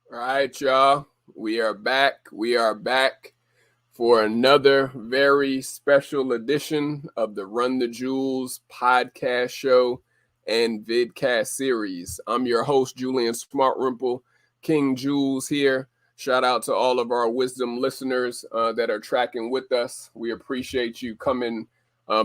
All right, y'all. We are back. We are back for another very special edition of the Run the Jewelz podcast show and vidcast series. I'm your host, Julian Smartrimple, King Jewelz here. Shout out to all of our wisdom listeners that are tracking with us. We appreciate you coming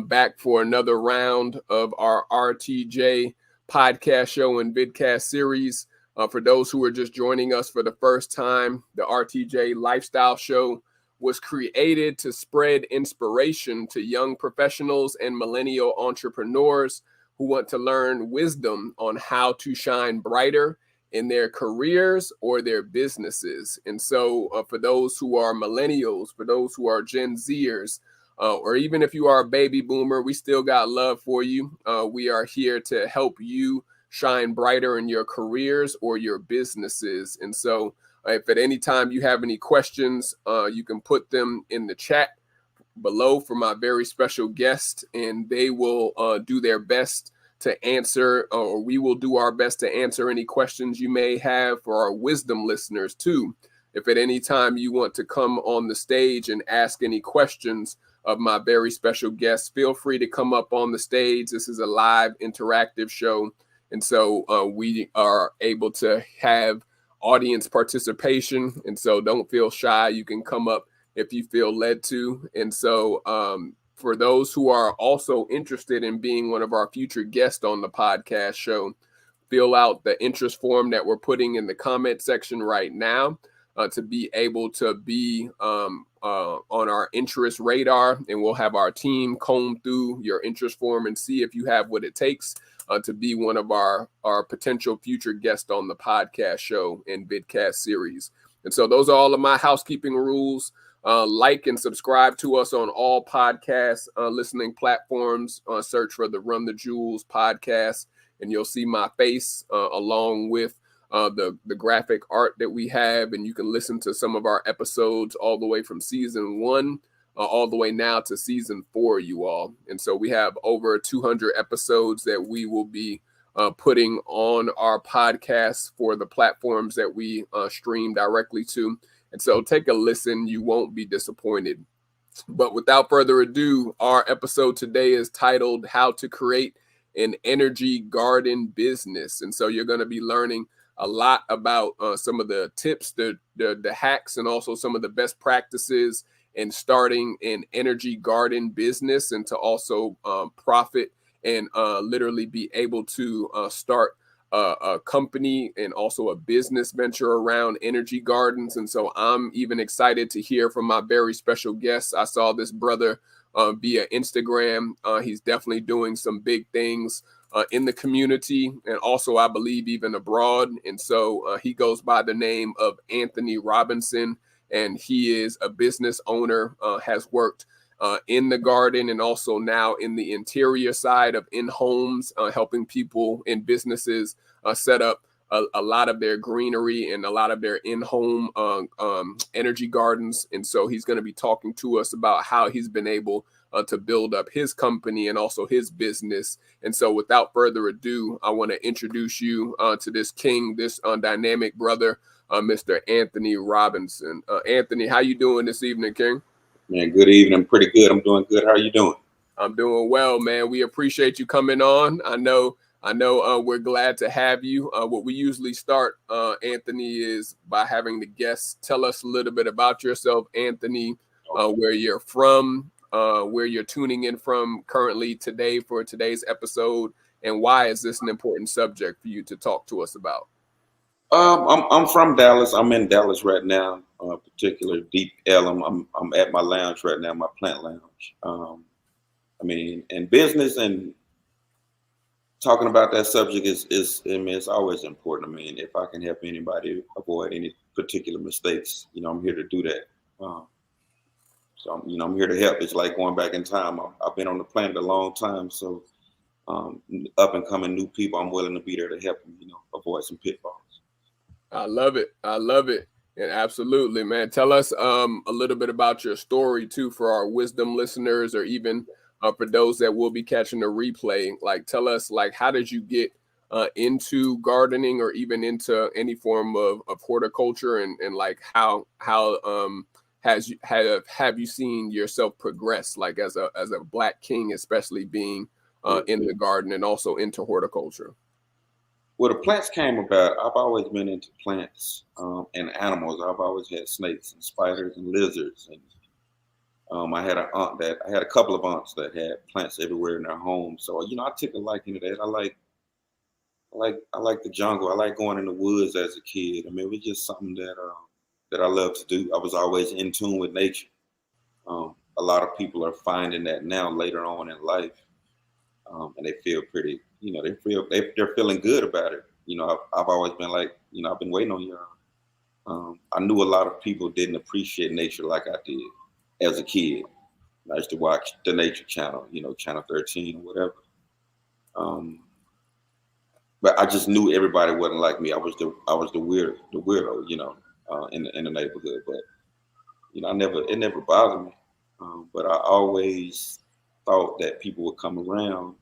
back for another round of our RTJ podcast show and vidcast series. For those who are just joining us for the first time, the RTJ Lifestyle Show was created to spread inspiration to young professionals and millennial entrepreneurs who want to learn wisdom on how to shine brighter in their careers or their businesses. And so for those who are millennials, for those who are Gen Zers, or even if you are a baby boomer, we still got love for you. We are here to help you shine brighter in your careers or your businesses. And so if at any time you have any questions, you can put them in the chat below for my very special guest, and they will do their best to answer, or we will do our best to answer any questions you may have for our wisdom listeners too. If at any time you want to come on the stage and ask any questions of my very special guest, feel free to come up on the stage. This is a live interactive show. And so we are able to have audience participation. And so don't feel shy. You can come up if you feel led to. And so for those who are also interested in being one of our future guests on the podcast show, fill out the interest form that we're putting in the comment section right now to be able to be on our interest radar. And we'll have our team comb through your interest form and see if you have what it takes to be one of our potential future guests on the podcast show and vidcast series. And so those are all of my housekeeping rules. Like and subscribe to us on all podcast listening platforms. Search for the Run the Jewelz podcast, and you'll see my face along with the graphic art that we have. And you can listen to some of our episodes all the way from season 1 all the way now to season 4, you all. And so we have over 200 episodes that we will be putting on our podcast for the platforms that we stream directly to. And so take a listen. You won't be disappointed. But without further ado, our episode today is titled How to Create an Energy Garden Business. And so you're going to be learning a lot about some of the tips, the hacks, and also some of the best practices in starting an energy garden business, and to also profit and literally be able to start a company and also a business venture around energy gardens. And so I'm even excited to hear from my very special guest. I saw this brother via Instagram. He's definitely doing some big things in the community, and also I believe even abroad. And so he goes by the name of Anthony Robinson, and he is a business owner, has worked in the garden and also now in the interior side of in homes, helping people in businesses set up a lot of their greenery and a lot of their in-home energy gardens. And so he's going to be talking to us about how he's been able to build up his company and also his business. And so without further ado, I want to introduce you to this king, this dynamic brother, Mr. Anthony Robinson. Anthony, how you doing this evening, King? Man, good evening. Pretty good. I'm doing good. How are you doing? I'm doing well, man. We appreciate you coming on. I know we're glad to have you. What we usually start, Anthony, is by having the guests tell us a little bit about yourself, Anthony, where you're from, where you're tuning in from currently today for today's episode, and why is this an important subject for you to talk to us about? I'm from Dallas. I'm in Dallas right now, particular Deep Ellum. I'm at my lounge right now, my plant lounge. And business and talking about that subject is it's always important. I mean, if I can help anybody avoid any particular mistakes, I'm here to do that. So I'm here to help. It's like going back in time. I've been on the planet a long time, so up and coming new people, I'm willing to be there to help them, avoid some pitfalls. I love it. And absolutely, man. Tell us a little bit about your story too for our wisdom listeners, or even for those that will be catching the replay. Like, tell us, like, how did you get into gardening or even into any form of horticulture, and like how have you seen yourself progress, like as a Black king, especially being in the garden and also into horticulture? Well, the plants came about. I've always been into plants and animals. I've always had snakes and spiders and lizards, and I had a couple of aunts that had plants everywhere in their home. So I took a liking to that. I like the jungle. I like going in the woods as a kid. I mean, it was just something that I love to do. I was always in tune with nature. A lot of people are finding that now later on in life, and they feel pretty. They're feeling good about it. I've always been like, I've been waiting on y'all. I knew a lot of people didn't appreciate nature like I did as a kid. I used to watch the Nature Channel, Channel 13 or whatever. But I just knew everybody wasn't like me. I was the weirdo, in the neighborhood. But it never bothered me. But I always thought that people would come around,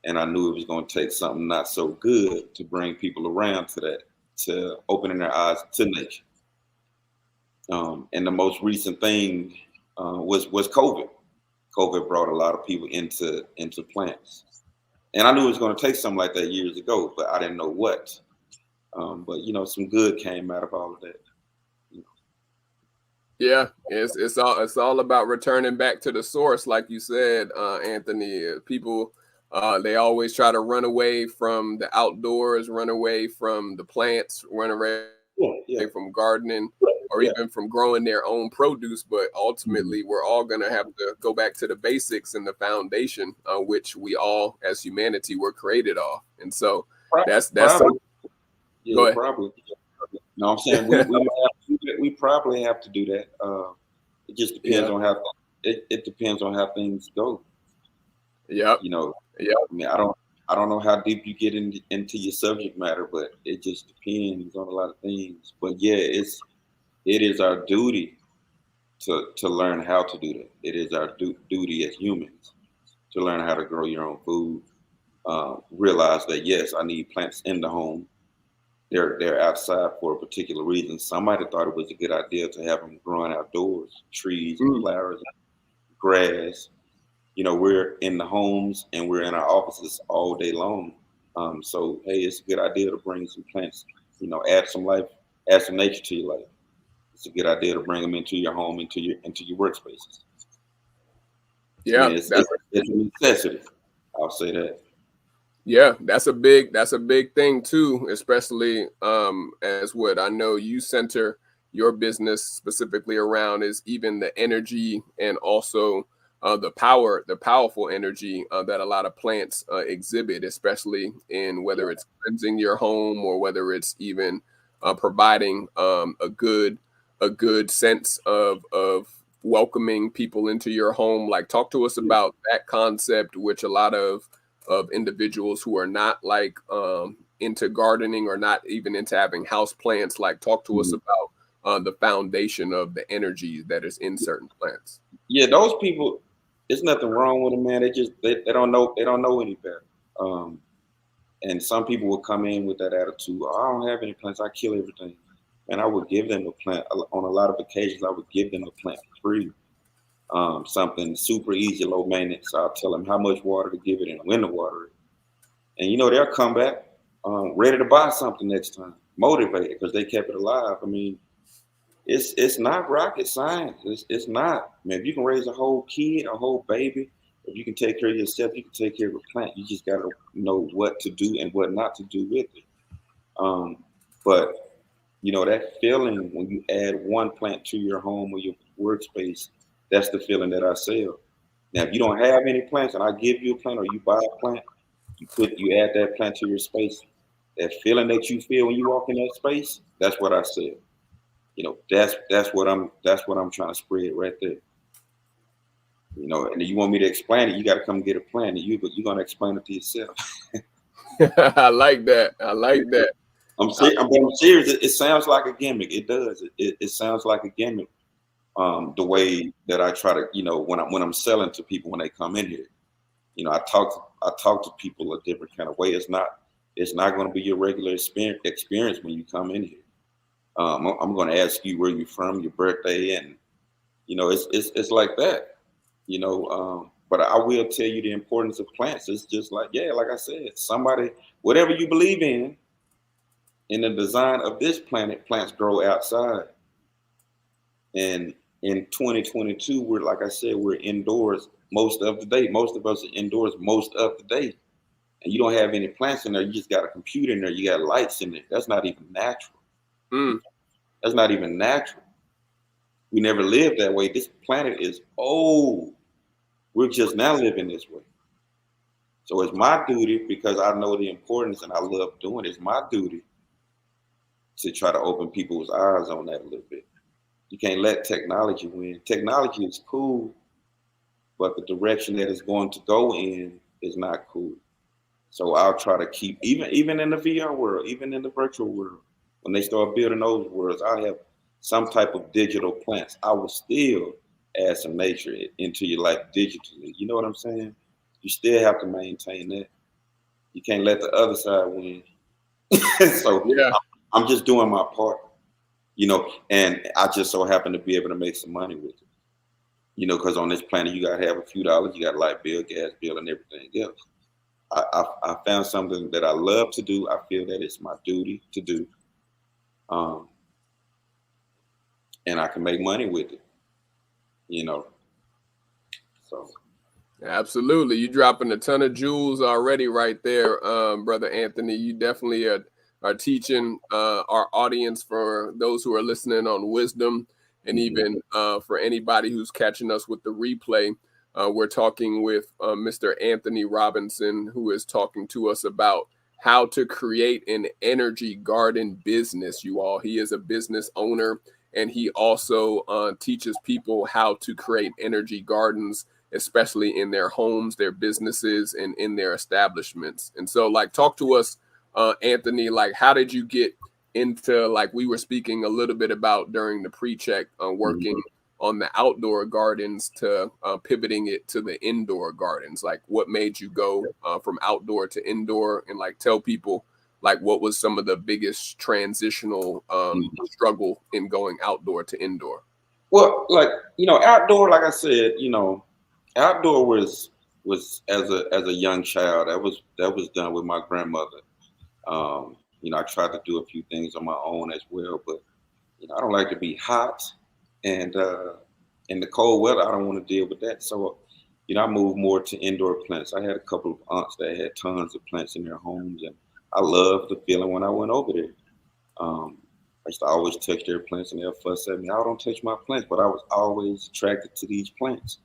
and I knew it was going to take something not so good to bring people around to opening their eyes to nature. And the most recent thing was COVID. COVID brought a lot of people into plants. And I knew it was going to take something like that years ago, but I didn't know what. But some good came out of all of that. Yeah, it's all about returning back to the source, like you said, Anthony. People they always try to run away from the outdoors, run away from the plants, run away from gardening, or even from growing their own produce. But ultimately, we're all going to have to go back to the basics and the foundation, which we all, as humanity, were created off. And so that's probably. Go ahead. Probably. No, I'm saying we probably have to do that. It just depends on how it depends on how things go. Yep. I mean, I don't know how deep you get into your subject matter, but it just depends on a lot of things. But yeah, it is our duty to learn how to do that. It is our duty as humans to learn how to grow your own food. Realize that yes, I need plants in the home. They're outside for a particular reason. Somebody thought it was a good idea to have them growing outdoors, trees and flowers, and grass. We're in the homes and we're in our offices all day long. So hey, it's a good idea to bring some plants. Add some life, add some nature to your life. It's a good idea to bring them into your home, into your workspaces. Yeah, it's a necessity. I'll say that. Yeah, that's a big thing too, especially as what I know you center your business specifically around is even the energy and also the powerful energy that a lot of plants exhibit, especially in whether it's cleansing your home or whether it's even providing a good sense of welcoming people into your home. Like, talk to us about that concept, which a lot of individuals who are not like into gardening or not even into having house plants, like, talk to us about the foundation of the energy that is in certain plants. Yeah, those people, there's nothing wrong with them, man. They don't know any better. And some people will come in with that attitude. Oh, I don't have any plants. I kill everything. And I would give them a plant. On a lot of occasions, I would give them a plant for free. Something super easy, low maintenance. I'll tell them how much water to give it and when to water it. And they'll come back ready to buy something next time, motivated because they kept it alive. I mean, it's not rocket science. It's not. I mean, if you can raise a whole kid, a whole baby, if you can take care of yourself, you can take care of a plant. You just got to know what to do and what not to do with it. But that feeling when you add one plant to your home or your workspace, that's the feeling that I sell. Now, if you don't have any plants and I give you a plant or you buy a plant, you add that plant to your space, that feeling that you feel when you walk in that space, that's what I sell. That's what I'm trying to spread right there. And if you want me to explain it, you got to come get a plant, and you're going to explain it to yourself. I like that. I'm serious. It sounds like a gimmick. It does. It sounds like a gimmick. The way that I try to, when I'm selling to people when they come in here, I talk to people a different kind of way. It's not It's not going to be your regular experience when you come in here. I'm going to ask you where you're from, your birthday, and it's like that. But I will tell you the importance of plants. It's just like like I said, somebody, whatever you believe in the design of this planet, plants grow outside. And in 2022, like I said, we're indoors most of the day. Most of us are indoors most of the day. And you don't have any plants in there. You just got a computer in there. You got lights in there. That's not even natural. That's not even natural. We never lived that way. This planet is old. We're just now living this way. So it's my duty, because I know the importance and I love doing it, it's my duty to try to open people's eyes on that a little bit. You can't let technology win. Technology is cool, but the direction that it's going to go in is not cool. So I'll try to keep, even in the VR world, even in the virtual world, when they start building those worlds, I have some type of digital plants. I will still add some nature into your life digitally. You know what I'm saying? You still have to maintain that. You can't let the other side win. So yeah. I'm just doing my part, and I just so happen to be able to make some money with it. Because on this planet, you got to have a few dollars. You got light bill, gas bill, and everything else. I found something that I love to do. I feel that it's my duty to do. And I can make money with it, so. Absolutely. You're dropping a ton of jewels already right there, Brother Anthony. You definitely are teaching our audience, for those who are listening on wisdom, and even for anybody who's catching us with the replay. We're talking with Mr. Anthony Robinson, who is talking to us about how to create an energy garden business, you all. He is a business owner, and he also teaches people how to create energy gardens, especially in their homes, their businesses, and in their establishments. And so, talk to us, Anthony, how did you get into, we were speaking a little bit about during the pre-check, working on the outdoor gardens to pivoting it to the indoor gardens? What made you go from outdoor to indoor? And tell people, what was some of the biggest transitional struggle in going outdoor to indoor? Well, outdoor, like I said, outdoor was as a young child. That was done with my grandmother. I tried to do a few things on my own as well, but I don't like to be hot, and in the cold weather, I don't want to deal with that. So, I moved more to indoor plants. I had a couple of aunts that had tons of plants in their homes, and I loved the feeling when I went over there. I used to always touch their plants, and they'll fuss at me. I don't touch my plants, but I was always attracted to these plants.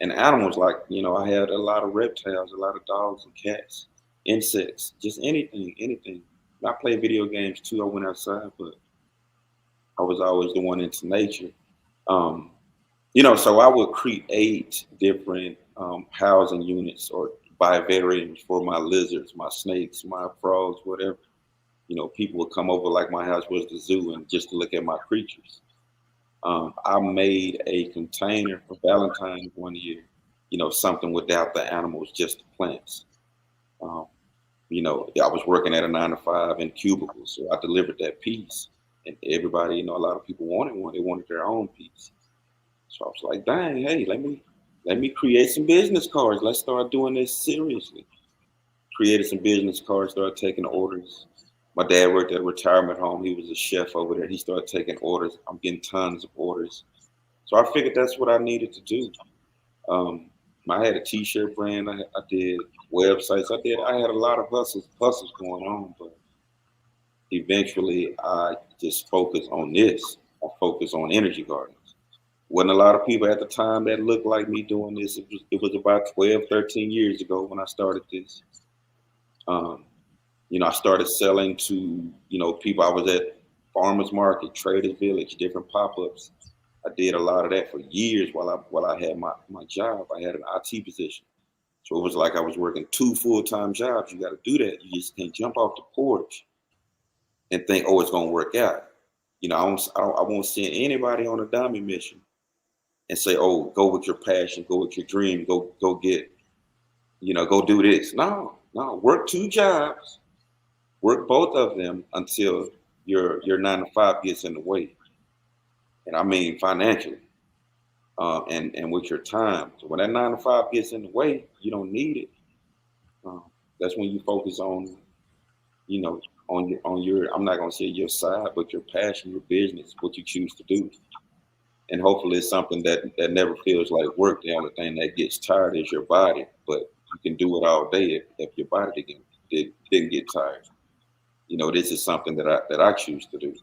And animals, I had a lot of reptiles, a lot of dogs and cats, insects, just anything. I played video games too. I went outside, but I was always the one into nature. So I would create different housing units or vivariums for my lizards, my snakes, my frogs, whatever. People would come over, like my house was the zoo, and just to look at my creatures. I made a container for Valentine's one year, something without the animals, just the plants. I was working at a 9-to-5 in cubicles, so I delivered that piece, and everybody, a lot of people wanted one. They wanted their own piece. So I was like, dang, hey, let me create some business cards. Let's start doing this seriously. Created some business cards, started taking orders. My dad worked at a retirement home. He was a chef over there. He started taking orders. I'm getting tons of orders. So I figured that's what I needed to do. I had a t-shirt brand. I did websites. I had a lot of hustles going on, but eventually I just focused on this. I focused on energy gardens. Wasn't a lot of people at the time that looked like me doing this. It was about 12, 13 years ago when I started this. I started selling to, people. I was at farmers market, traders village, different pop-ups. I did a lot of that for years while I had my job. I had an IT position. So it was like I was working 2 full-time jobs. You got to do that. You just can't jump off the porch and think, oh, it's going to work out. I won't send anybody on a dummy mission and say, oh, go with your passion, go with your dream, go get, go do this. No, work 2 jobs Work both of them until your 9 to 5 gets in the way, and I mean financially, and with your time. So when that 9 to 5 gets in the way, you don't need it. That's when you focus on, you know, on your. I'm not gonna say your side, but your passion, your business, what you choose to do, and hopefully it's something that never feels like work. The only thing that gets tired is your body, but you can do it all day if your body didn't get tired. You know, this is something that I choose to do.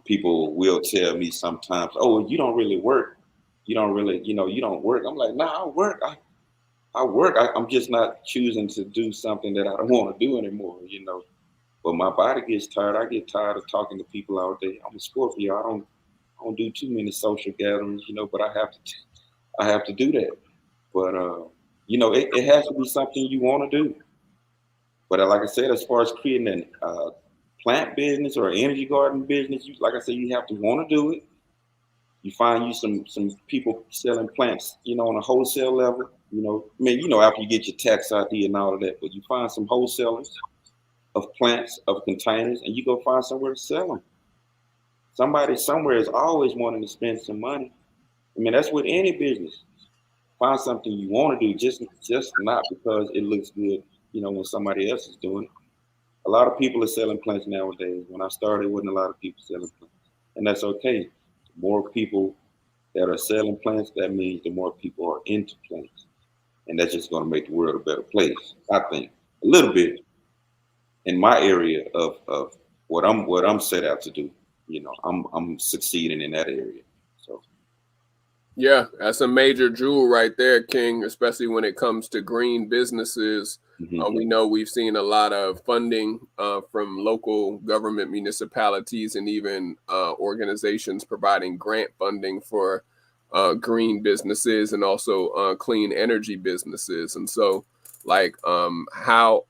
People will tell me sometimes, "Oh, you don't really work. You don't really, you don't work." I'm like, "Nah, I work. I work. I'm just not choosing to do something that I don't want to do anymore." But my body gets tired. I get tired of talking to people all day. I'm a Scorpio. I don't do too many social gatherings, but I have to do that. But it has to be something you want to do. But like I said, as far as creating an plant business or an energy garden business, like I said, you have to want to do it. You find you some people selling plants, on a wholesale level. After you get your tax ID and all of that, but you find some wholesalers of plants, of containers, and you go find somewhere to sell them. Somebody somewhere is always wanting to spend some money. I mean, that's with any business. Find something you want to do, just not because it looks good, when somebody else is doing it. A lot of people are selling plants nowadays. When I started, there wasn't a lot of people selling plants, and that's okay. The more people that are selling plants, that means the more people are into plants, and that's just going to make the world a better place. I think a little bit in my area of what I'm set out to do. I'm succeeding in that area. So Yeah, that's a major jewel right there, King, especially when it comes to green businesses. We know we've seen a lot of funding from local government municipalities and even organizations providing grant funding for green businesses and also clean energy businesses. And so, like, how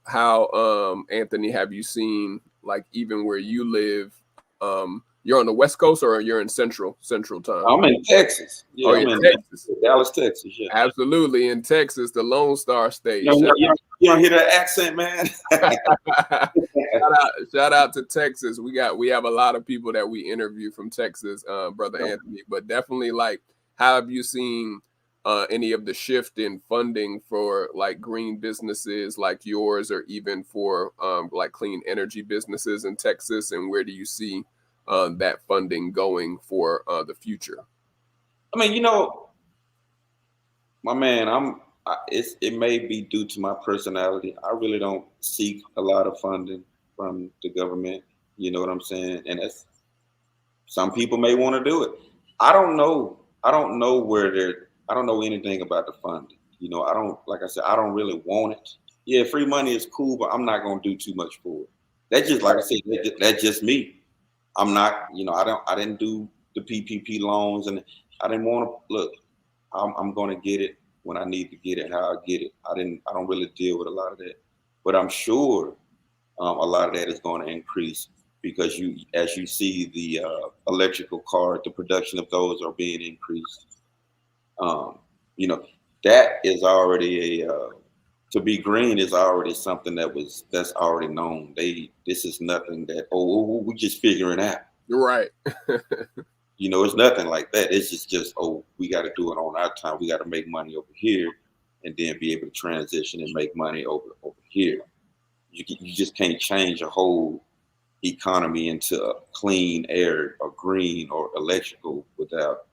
Anthony, have you seen, like, even where you live? You're on the West Coast or you're in Central time? I'm in Texas. Yeah, I'm in Texas. Dallas, Texas. Yeah, absolutely, in Texas, the Lone Star State. You don't hear that accent, man. shout out to Texas. We have a lot of people that we interview from Texas, brother Anthony. But definitely, like, how have you seen any of the shift in funding for like green businesses like yours, or even for like clean energy businesses in Texas? And where do you see that funding going for the future? I mean, my man, it may be due to my personality. I really don't seek a lot of funding from the government. You know what I'm saying? And some people may want to do it. I don't know. I don't know I don't know anything about the funding. Like I said, I don't really want it. Yeah, free money is cool, but I'm not gonna do too much for it. That's just, like I said, that's just me. I'm not, I didn't do the PPP loans, and I didn't want to look. I'm going to get it when I need to get it, how I get it. I don't really deal with a lot of that, but I'm sure a lot of that is going to increase because as you see the electrical car, the production of those are being increased. That is already to be green is already something that's already known. This is nothing that we just figuring out. You're right. It's nothing like that. It's just we got to do it on our time. We got to make money over here, and then be able to transition and make money over here. You just can't change a whole economy into clean air or green or electrical without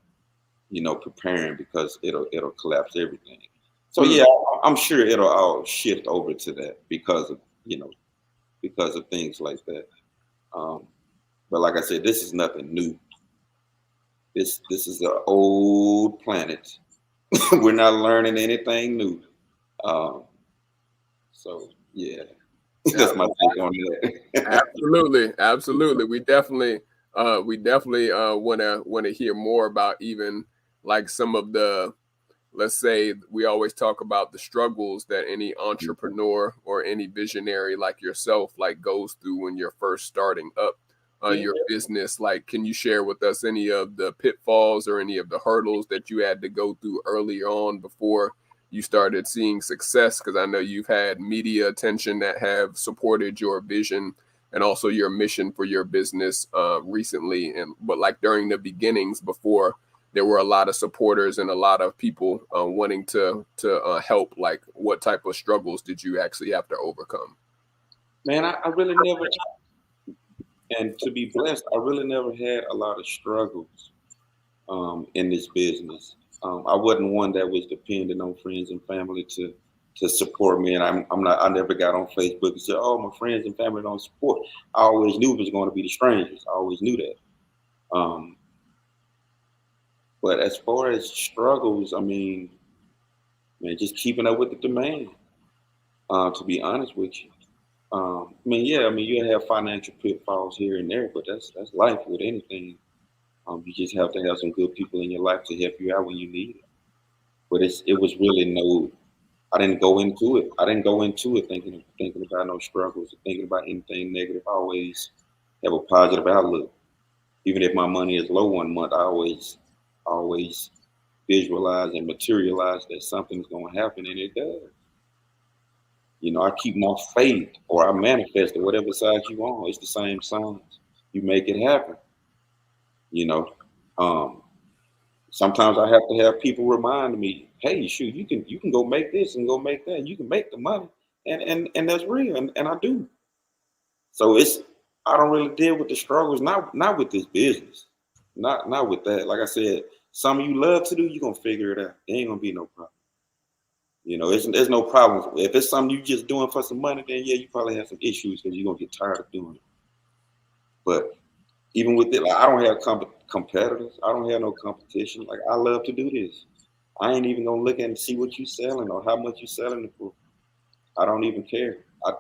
preparing, because it'll collapse everything. So yeah, I'm sure it'll all shift over to that because of things like that. But like I said, this is nothing new. This is an old planet. We're not learning anything new. So yeah, that's my take on that. Absolutely. We definitely want to hear more about even like some of the, let's say, we always talk about the struggles that any entrepreneur or any visionary like yourself like goes through when you're first starting up your business. Like, can you share with us any of the pitfalls or any of the hurdles that you had to go through early on before you started seeing success? Because I know you've had media attention that have supported your vision and also your mission for your business recently. But like during the beginnings, before there were a lot of supporters and a lot of people wanting to help, like what type of struggles did you actually have to overcome? Man, I really never, and to be blessed, I really never had a lot of struggles in this business. I wasn't one that was dependent on friends and family to support me, and I'm not. I never got on Facebook and said, "Oh, my friends and family don't support." I always knew it was going to be the strangers. I always knew that. But as far as struggles, I mean, man, just keeping up with the demand. To be honest with you, I mean, yeah, I mean, you have financial pitfalls here and there, but that's life with anything. You just have to have some good people in your life to help you out when you need it. But it was really no. I didn't go into it. I didn't go into it thinking about no struggles or thinking about anything negative. I always have a positive outlook. Even if my money is low one month, I always visualize and materialize that something's going to happen, and it does. You know, I keep my faith, or I manifest it, whatever side you on. It's the same signs. You make it happen. You know, um, sometimes I have to have people remind me, "Hey, shoot, you can go make this and go make that. You can make the money, and that's real, and I do." So I don't really deal with the struggles, not with this business, not with that. Like I said, something you love to do, you're gonna figure it out. There ain't gonna be no problem. You know, there's no problems. If it's something you just doing for some money, then yeah, you probably have some issues because you're gonna get tired of doing it. But even with it, like I don't have competitors. I don't have no competition. Like I love to do this. I ain't even gonna look at and see what you selling or how much you selling it for. I don't even care. I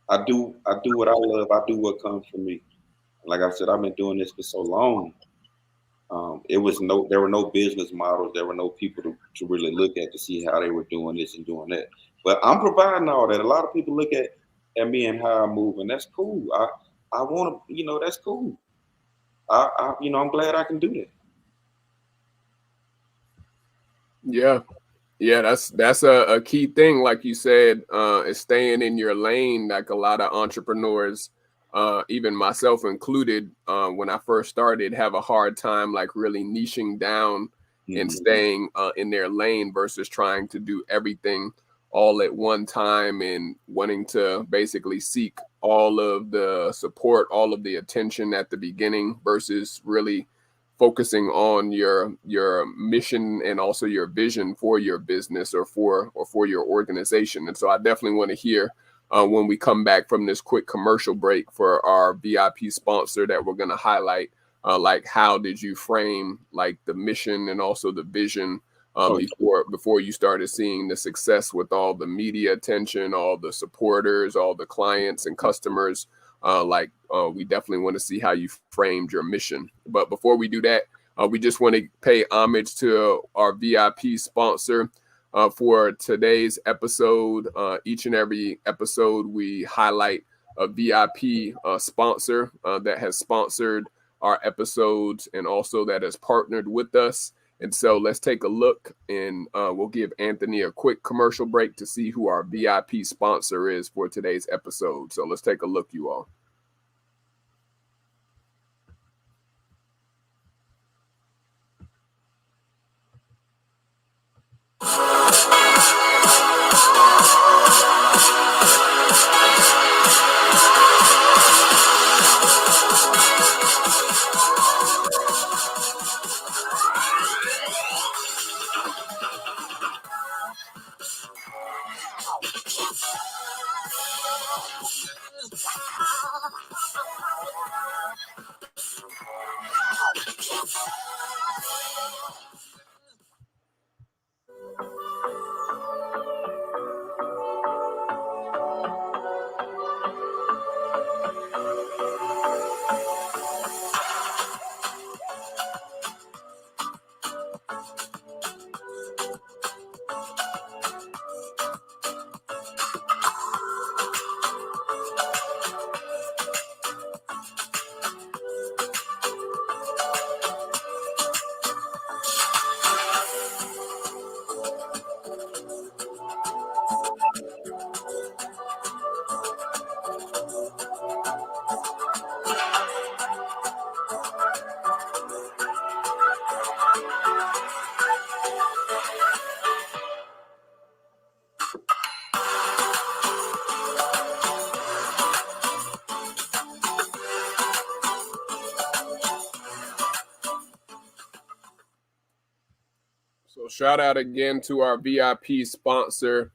I do what I love. I do what comes from me. Like I said, I've been doing this for so long. There were no business models. There were no people to really look at to see how they were doing this and doing that. But I'm providing all that. A lot of people look at me and how I move, and that's cool. I want to, that's cool. I'm glad I can do that. Yeah. Yeah, that's a key thing, like you said, is staying in your lane. Like a lot of entrepreneurs, even myself included, when I first started, have a hard time like really niching down and Mhm. staying in their lane versus trying to do everything all at one time and wanting to basically seek all of the support, all of the attention at the beginning versus really focusing on your mission and also your vision for your business or for your organization. And so I definitely want to hear when we come back from this quick commercial break for our VIP sponsor that we're going to highlight, like how did you frame like the mission and also the vision before you started seeing the success with all the media attention, all the supporters, all the clients and customers. We definitely want to see how you framed your mission. But before we do that, we just want to pay homage to our VIP sponsor for today's episode. Each and every episode, we highlight a VIP sponsor that has sponsored our episodes and also that has partnered with us. And so let's take a look, and we'll give Anthony a quick commercial break to see who our VIP sponsor is for today's episode. So let's take a look, you all. shout out again to our VIP sponsor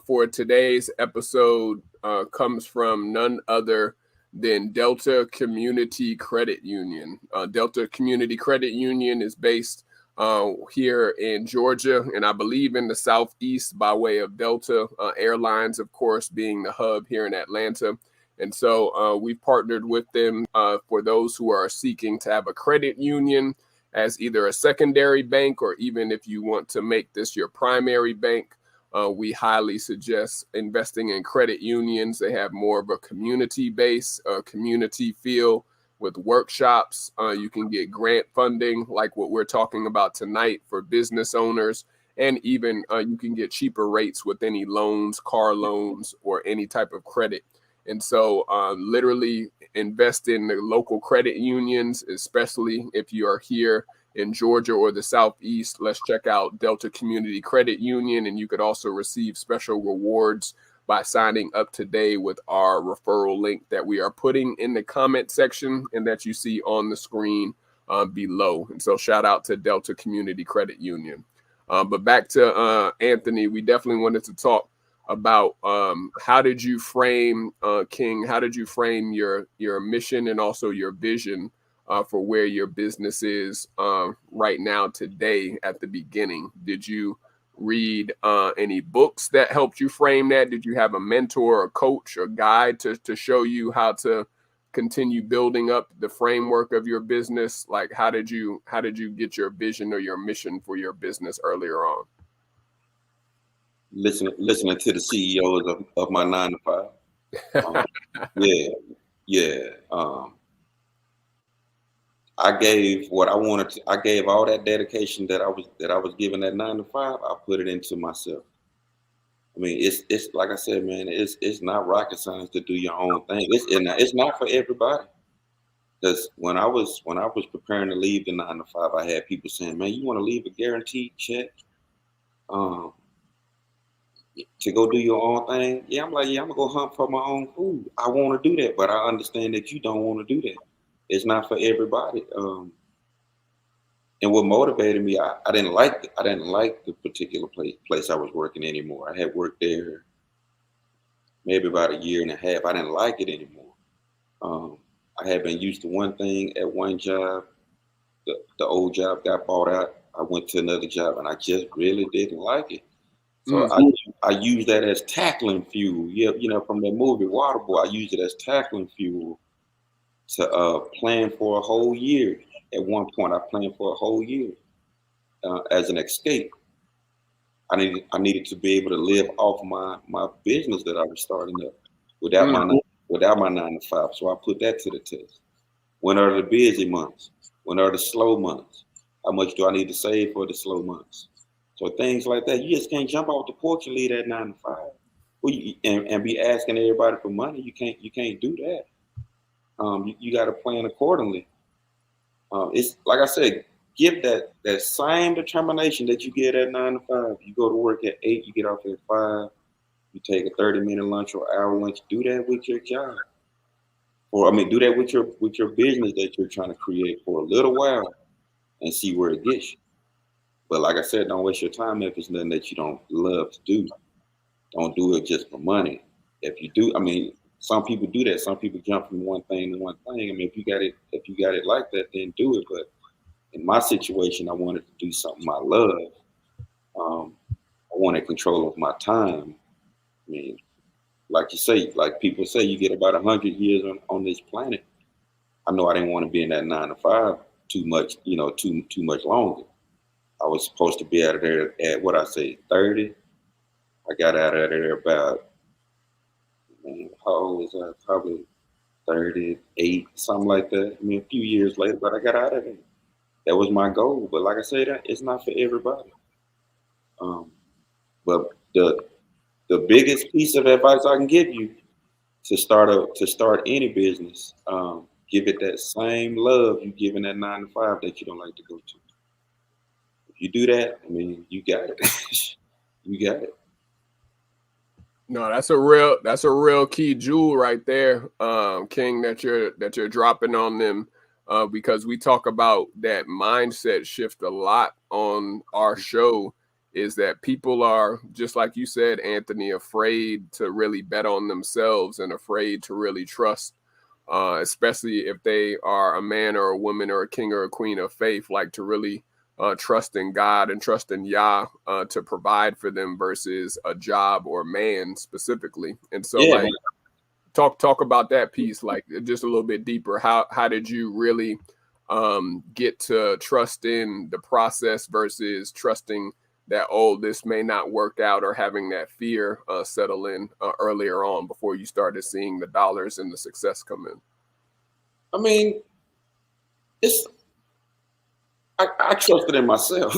for today's episode. Comes from none other than Delta Community Credit Union. Delta Community Credit Union is based here in Georgia, and I believe in the Southeast by way of Delta Airlines, of course, being the hub here in Atlanta. And so we've partnered with them for those who are seeking to have a credit union as either a secondary bank, or even if you want to make this your primary bank. We highly suggest investing in credit unions. They have more of a community base, community feel with workshops. You can get grant funding like what we're talking about tonight for business owners. And even you can get cheaper rates with any loans, car loans, or any type of credit. And so literally invest in the local credit unions, especially if you are here in Georgia or the Southeast. Let's check out Delta Community Credit Union. And you could also receive special rewards by signing up today with our referral link that we are putting in the comment section and that you see on the screen below. And so shout out to Delta Community Credit Union. But back to Anthony, we definitely wanted to talk about how did you frame, King, how did you frame your mission and also your vision for where your business is right now today at the beginning? Did you read any books that helped you frame that? Did you have a mentor or coach or guide to show you how to continue building up the framework of your business? Like how did you get your vision or your mission for your business earlier on? Listening to the CEOs of my 9 to 5. I gave what I wanted to. I gave all that dedication that I was giving at 9 to 5. I put it into myself. I mean, it's like I said, man. It's not rocket science to do your own thing. It's not for everybody. Because when I was preparing to leave the 9 to 5, I had people saying, "Man, you want to leave a guaranteed check to go do your own thing?" Yeah, I'm like, yeah, I'm gonna go hunt for my own food. I want to do that, but I understand that you don't want to do that. It's not for everybody. And what motivated me, I didn't like the particular place I was working anymore. I had worked there maybe about a year and a half. I didn't like it anymore. I had been used to one thing at one job. The old job got bought out. I went to another job, and I just really didn't like it. So I use that as tackling fuel. You know, from that movie Waterboy, I use it as tackling fuel to plan for a whole year. At one point, I planned for a whole year as an escape. I needed to be able to live off my business that I was starting up without my 9 to 5. So I put that to the test. When are the busy months? When are the slow months? How much do I need to save for the slow months? So things like that. You just can't jump off the porch and leave that 9 to 5. Well, and be asking everybody for money. You can't do that. You got to plan accordingly. It's like I said, give that same determination that you get at 9 to 5. You go to work at 8, you get off at 5. You take a 30-minute lunch or hour lunch. Do that with your job, do that with your business that you're trying to create for a little while, and see where it gets you. But like I said, don't waste your time if it's nothing that you don't love to do. Don't do it just for money. If you do, I mean, some people do that. Some people jump from one thing to one thing. I mean, if you got it like that, then do it. But in my situation, I wanted to do something I love. I wanted control of my time. I mean, like you say, like people say, you get about 100 years on this planet. I know I didn't want to be in that 9 to 5 too much, too much longer. I was supposed to be out of there at 30. I got out of there about, how old was I? Probably 38, something like that. I mean, a few years later, but I got out of there. That was my goal. But like I said, it's not for everybody. But the biggest piece of advice I can give you to start any business, give it that same love you give in that 9 to 5 that you don't like to go to. If you do that, I mean, you got it. You got it. No, that's a real key jewel right there, King, that you're dropping on them, because we talk about that mindset shift a lot on our show, is that people are, just like you said, Anthony, afraid to really bet on themselves and afraid to really trust, especially if they are a man or a woman or a king or a queen of faith, like to really trust in God and trust in Yah to provide for them versus a job or man specifically. And so, Yeah, like, talk about that piece, like just a little bit deeper. How did you really get to trust in the process versus trusting that, oh, this may not work out, or having that fear settle in earlier on before you started seeing the dollars and the success come in? I mean, I trusted in myself.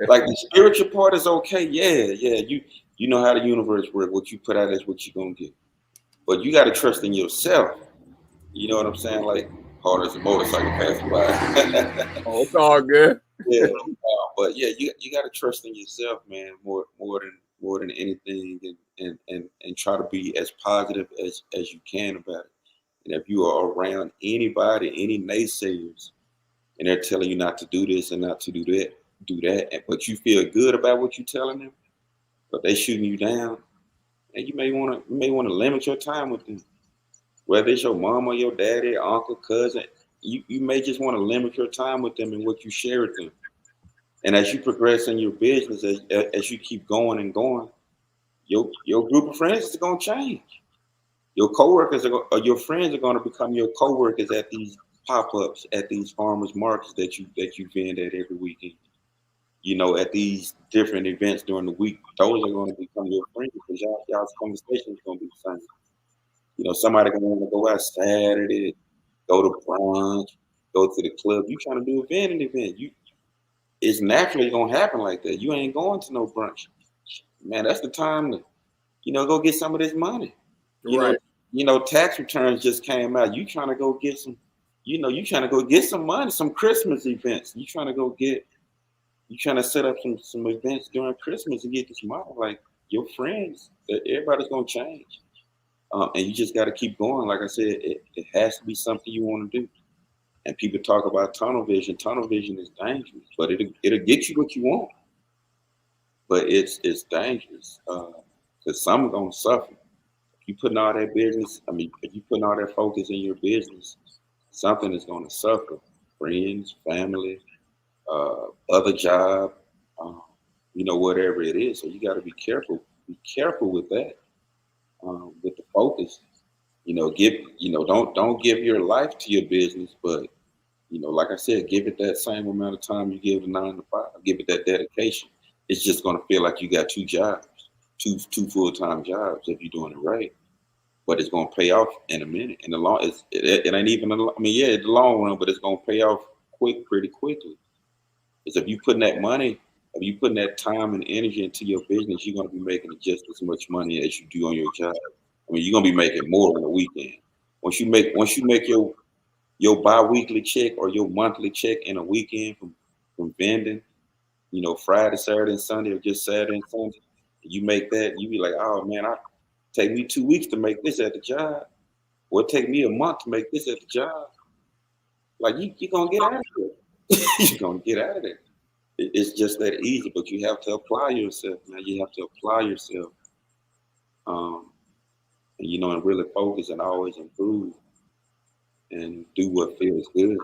Like the spiritual part is okay. Yeah. You know how the universe works. What you put out is what you're gonna get. But you got to trust in yourself. You know what I'm saying? Like hard as a motorcycle passing by. Oh, it's all good. Yeah, but yeah, you got to trust in yourself, man, more than anything, and try to be as positive as you can about it. And if you are around anybody, any naysayers, and they're telling you not to do this and not to do that, but you feel good about what you're telling them, but they shooting you down, and you may want to limit your time with them. Whether it's your mama, your daddy, uncle, cousin, you may just want to limit your time with them and what you share with them. And as you progress in your business, as you keep going and going, your group of friends is going to change. Your coworkers or your friends are going to become your coworkers at these pop-ups, at these farmers markets that you vend at every weekend. You know, at these different events during the week, those are going to become your friends because y'all's conversation is going to be the same. You know, somebody going to want to go out Saturday, go to brunch, go to the club. You trying to do a vending event. It's naturally going to happen like that. You ain't going to no brunch. Man, that's the time to, go get some of this money. Right. Tax returns just came out. You trying to go get some, you trying to go get some money, some Christmas events. You trying to set up some events during Christmas and get this money. Like your friends, everybody's going to change. And you just got to keep going. Like I said, it has to be something you want to do. And people talk about tunnel vision. Tunnel vision is dangerous, but it'll get you what you want. But it's dangerous because some are going to suffer. If you putting all that business, if you putting all that focus in your business, something is going to suffer. Friends, family, other job, whatever it is. So you got to be careful. Be careful with that. With the focus, don't give your life to your business, but like I said, give it that same amount of time you give to 9 to 5. Give it that dedication. It's just gonna feel like you got two jobs, two full-time jobs if you're doing it right. But it's gonna pay off in a minute. In the long, it ain't even. The long run, but it's gonna pay off pretty quickly. Because if you putting that money, if you putting that time and energy into your business, you're gonna be making just as much money as you do on your job. You're gonna be making more on the weekend. Once you make your bi-weekly check or your monthly check in a weekend from vending, Friday, Saturday, and Sunday, or just Saturday and Sunday, you make that, you be like, oh man, take me 2 weeks to make this at the job, or it take me a month to make this at the job. Like you're gonna get out of it. You're gonna get out of it. It's just that easy, but you have to apply yourself, man. You have to apply yourself, and really focus and always improve and do what feels good,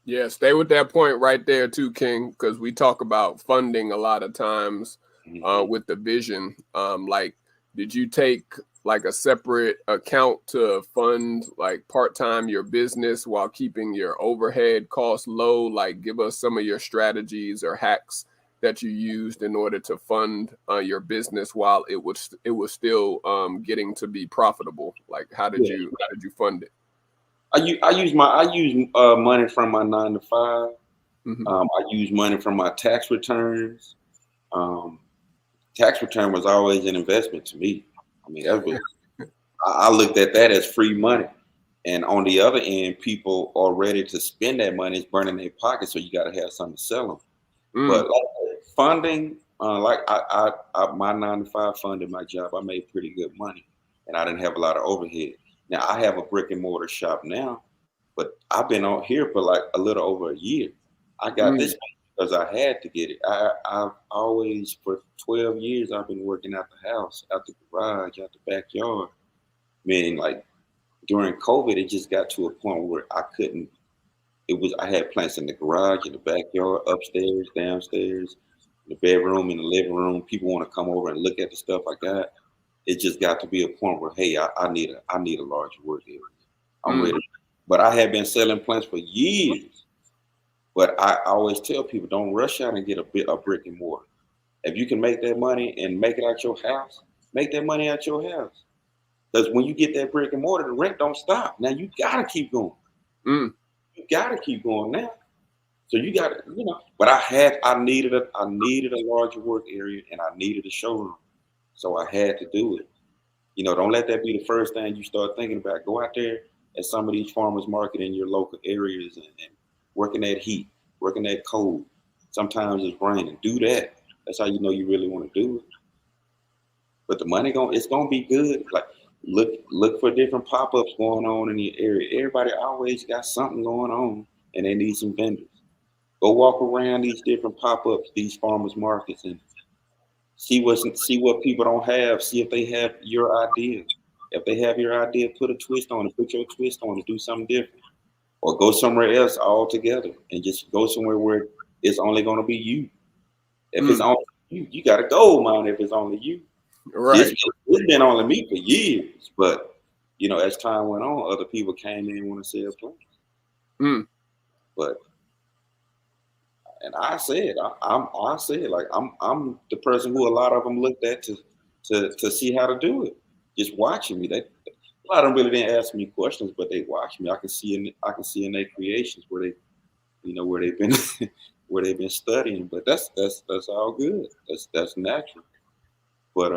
Yeah, stay with that point right there too, King, because we talk about funding a lot of times with the vision. Like, did you take like a separate account to fund like part-time your business while keeping your overhead costs low? Like, give us some of your strategies or hacks that you used in order to fund your business while it was still getting to be profitable. Like, how did you fund it? I use money from my 9 to 5. Mm-hmm. I use money from my tax returns. Tax return was always an investment to me. I looked at that as free money. And on the other end, people are ready to spend that money. It's burning their pockets, so you got to have something to sell them. But like funding, my 9 to 5 funded my job. I made pretty good money, and I didn't have a lot of overhead. Now I have a brick and mortar shop now, but I've been out here for like a little over a year. I got this because I had to get it. I've always, for 12 years, I've been working out the house, out the garage, out the backyard. Meaning, like during COVID, it just got to a point where I couldn't. I had plants in the garage, in the backyard, upstairs, downstairs, in the bedroom, in the living room. People want to come over and look at the stuff I got. It just got to be a point where, hey, I need a larger work area. I'm ready. But I had been selling plants for years. But I always tell people, don't rush out and get a brick and mortar. If you can make that money and make it out your house, make that money out your house. Because when you get that brick and mortar, the rent don't stop. Now you gotta keep going. You gotta keep going now. So you gotta, But I needed a larger work area and I needed a showroom. So I had to do it. Don't let that be the first thing you start thinking about. Go out there at some of these farmers market in your local areas and working that heat, working that cold. Sometimes it's raining. Do that. That's how you know you really want to do it. But the money it's gonna be good. Like look for different pop-ups going on in your area. Everybody always got something going on and they need some vendors. Go walk around these different pop-ups, these farmers markets, and see what people don't have. See if they have your idea. If they have your idea, put a twist on it. Put your twist on it. Do something different, or go somewhere else altogether, and just go somewhere where it's only going to be you. If it's only you, you got a gold mine. If it's only you, Right. It's been only me for years, but as time went on, other people came in and want to sell plants. But and I said, I'm the person who a lot of them looked at to see how to do it. Just watching me, a lot of them really didn't ask me questions, but they watched me. I can see in their creations where where they've been where they've been studying. But that's all good. That's natural. But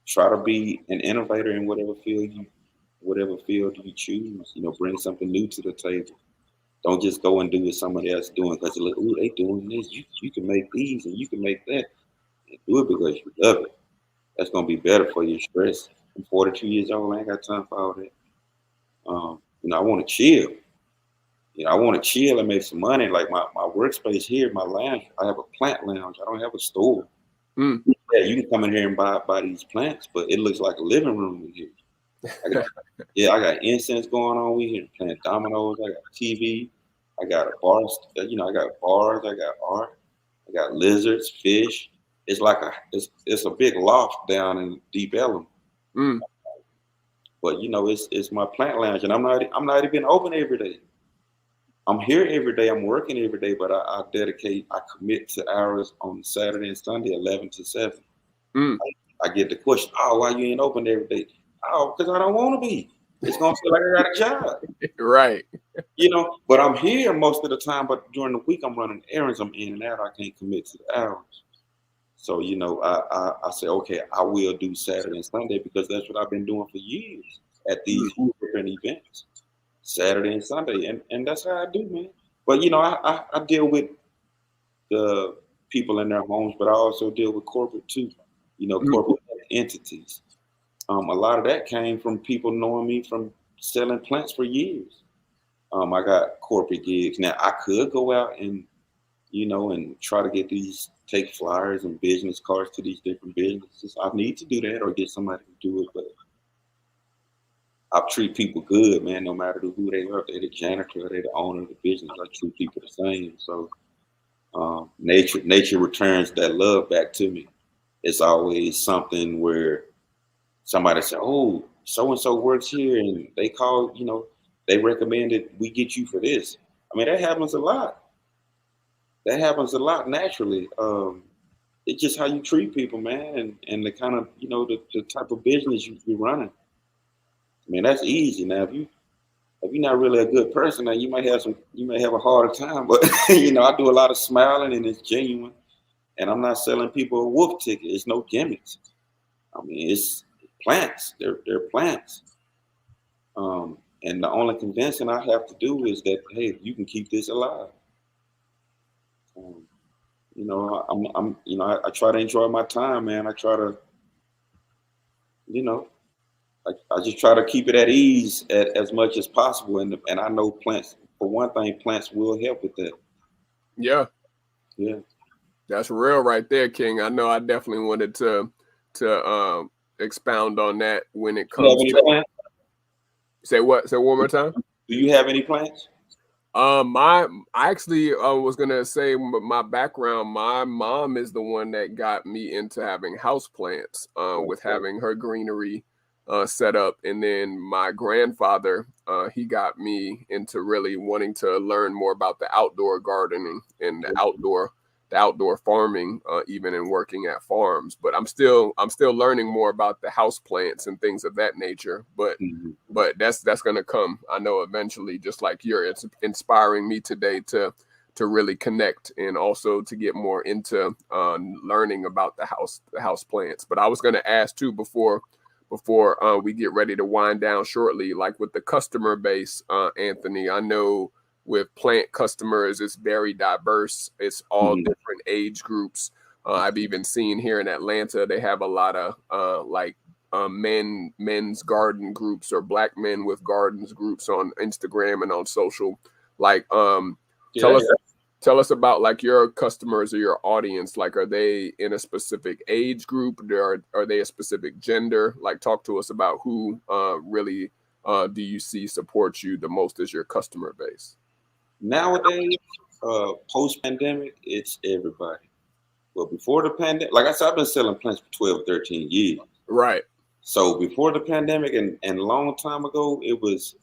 try to be an innovator in whatever field you choose. Bring something new to the table. Don't just go and do what somebody else doing because you look, ooh, they doing this. You can make these and you can make that. And do it because you love it. That's gonna be better for your stress. I'm 42 years old. I ain't got time for all that. I want to chill. I want to chill and make some money. Like my workspace here, my lounge. I have a plant lounge. I don't have a store. Yeah, you can come in here and buy these plants, but it looks like a living room in here. I got incense going on. We here playing dominoes. I got TV. I got a bar. I got bars. I got art. I got lizards, fish. It's like it's a big loft down in Deep Ellum. But it's my plant lounge, and I'm not even open every day. I'm here every day. I'm working every day, but I commit to hours on Saturday and Sunday, 11 to 7. I get the question, oh, why you ain't open every day? Oh, because I don't want to be. It's gonna feel like I got a job. Right. But I'm here most of the time, but during the week I'm running errands, I'm in and out, I can't commit to the hours. So, I say, okay, I will do Saturday and Sunday because that's what I've been doing for years at these different events. Saturday and Sunday, and that's how I do, man. But I deal with the people in their homes, but I also deal with corporate too. Corporate entities. A lot of that came from people knowing me from selling plants for years. I got corporate gigs. Now I could go out and and try to take flyers and business cards to these different businesses. I need to do that or get somebody to do it, but I treat people good, man, no matter who they are. If they're the janitor or they're the owner of the business, I treat people the same. So nature returns that love back to me. It's always something where somebody said, oh, so-and-so works here and they call, they recommended we get you for this. I mean, that happens a lot. That happens a lot naturally. It's just how you treat people, man, and the kind of, the type of business you're running. I mean, that's easy. Now, if you're not really a good person, now you may have a harder time. But I do a lot of smiling and it's genuine. And I'm not selling people a wolf ticket. It's no gimmicks. I mean, it's plants. They're plants. And the only convincing I have to do is that, hey, you can keep this alive. I try to enjoy my time, man. I try to, I just try to keep it at ease as much as possible. And I know plants, for one thing, plants will help with that. Yeah. Yeah. That's real right there, King. I know I definitely wanted to expound on that when it Do you have comes any to plants? say what? Say one more time. Do you have any plants? I actually was gonna say my background. My mom is the one that got me into having houseplants, with Okay. having her greenery set up, and then my grandfather, he got me into really wanting to learn more about the outdoor gardening and the outdoor farming, even in working at farms. But I'm still learning more about the house plants and things of that nature. Mhm. But that's gonna come. I know eventually, just like it's inspiring me today to really connect and also to get more into learning about the house plants. But I was gonna ask too before we get ready to wind down shortly, like with the customer base, Anthony. I know with plant customers, it's very diverse. It's all Mhm. different age groups. I've even seen here in Atlanta, they have a lot of men's garden groups or black men with gardens groups on Instagram and on social. Like, tell Yeah, us tell us about like your customers or your audience. Like, are they in a specific age group? Are they a specific gender? Like, talk to us about who really do you see supports you the most as your customer base? nowadays, post pandemic, it's everybody. But before the pandemic, like I said, I've been selling plants for 12, 13 years. Right. So before the pandemic and a long time ago, it was